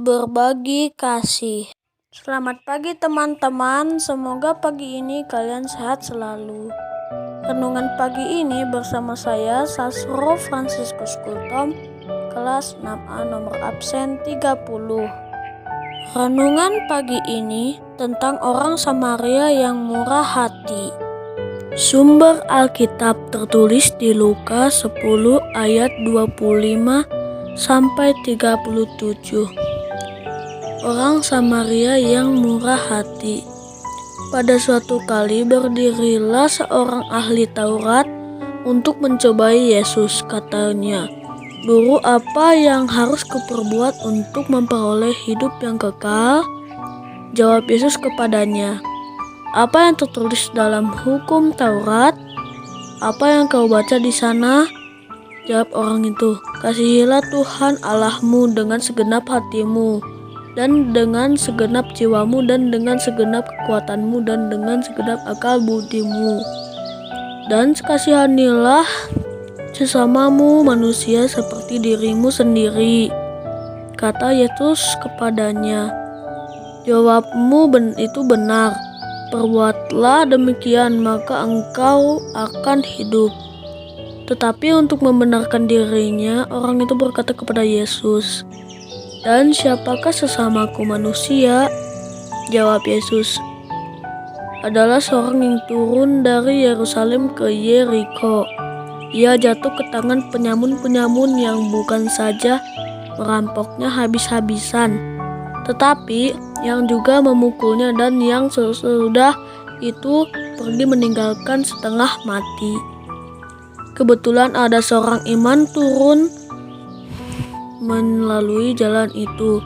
berbagi kasih. Selamat pagi teman-teman, semoga pagi ini kalian sehat selalu. Renungan pagi ini bersama saya Sasro Franciscus Kultom, kelas 6A nomor absen 30. Renungan pagi ini tentang orang Samaria yang murah hati. Sumber Alkitab tertulis di Lukas 10 ayat 25 sampai 37. Orang Samaria yang murah hati. Pada suatu kali berdirilah seorang ahli Taurat untuk mencobai Yesus. Katanya, "Guru, apa yang harus kuperbuat untuk memperoleh hidup yang kekal?" Jawab Yesus kepadanya, "Apa yang tertulis dalam hukum Taurat? Apa yang kau baca di sana?" Jawab orang itu, "Kasihilah Tuhan Allahmu dengan segenap hatimu, dan dengan segenap jiwamu, dan dengan segenap kekuatanmu, dan dengan segenap akal budimu. Dan kasihanilah sesamamu manusia seperti dirimu sendiri." Kata Yesus kepadanya, "Jawabmu itu benar. Perbuatlah demikian, maka engkau akan hidup." Tetapi untuk membenarkan dirinya, orang itu berkata kepada Yesus, "Dan siapakah sesamaku manusia?" Jawab Yesus, "Adalah seorang yang turun dari Yerusalem ke Yeriko. Ia jatuh ke tangan penyamun-penyamun yang bukan saja merampoknya habis-habisan, tetapi yang juga memukulnya, dan yang sesudah itu pergi meninggalkan setengah mati. Kebetulan ada seorang iman turun melalui jalan itu.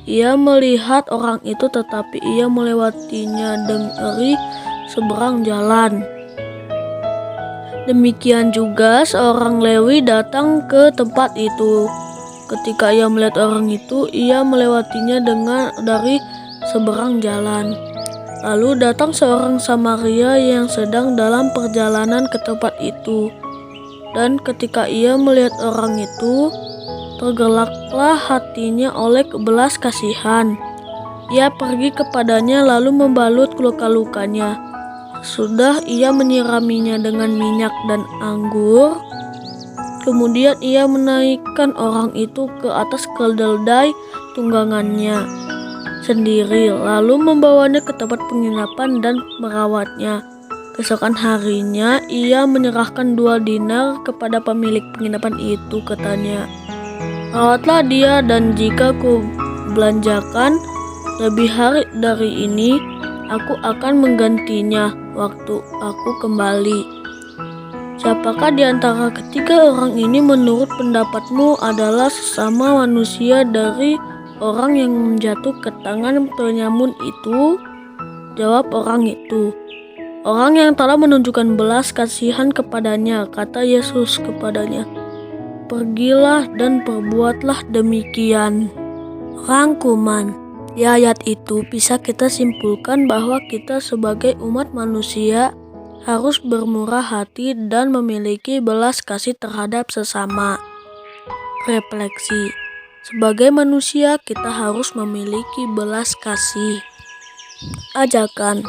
Ia melihat orang itu, tetapi ia melewatinya dari seberang jalan. Demikian juga seorang Lewi datang ke tempat itu. Ketika ia melihat orang itu, ia melewatinya dari seberang jalan. Lalu datang seorang Samaria yang sedang dalam perjalanan ke tempat itu. Dan ketika ia melihat orang itu, tergeraklah hatinya oleh belas kasihan. Ia pergi kepadanya lalu membalut luka-lukanya. Sudah ia menyiraminya dengan minyak dan anggur. Kemudian ia menaikkan orang itu ke atas keldai tunggangannya sendiri, lalu membawanya ke tempat penginapan dan merawatnya. Keesokan harinya ia menyerahkan 2 dinar kepada pemilik penginapan itu. Katanya, "Rawatlah dia, dan jika ku belanjakan lebih hari dari ini, aku akan menggantinya waktu aku kembali." Siapakah di antara ketiga orang ini menurut pendapatmu adalah sesama manusia dari orang yang jatuh ke tangan penyamun itu? Jawab orang itu, "Orang yang telah menunjukkan belas kasihan kepadanya." Kata Yesus kepadanya, "Pergilah dan perbuatlah demikian." Rangkuman di ayat itu bisa kita simpulkan bahwa kita sebagai umat manusia harus bermurah hati dan memiliki belas kasih terhadap sesama. Refleksi: sebagai manusia kita harus memiliki belas kasih. Ajakan: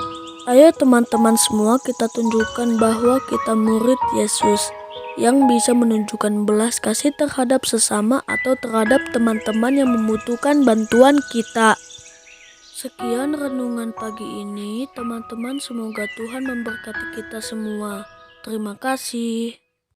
ayo teman-teman semua, kita tunjukkan bahwa kita murid Yesus yang bisa menunjukkan belas kasih terhadap sesama atau terhadap teman-teman yang membutuhkan bantuan kita. Sekian renungan pagi ini, teman-teman. Semoga Tuhan memberkati kita semua. Terima kasih.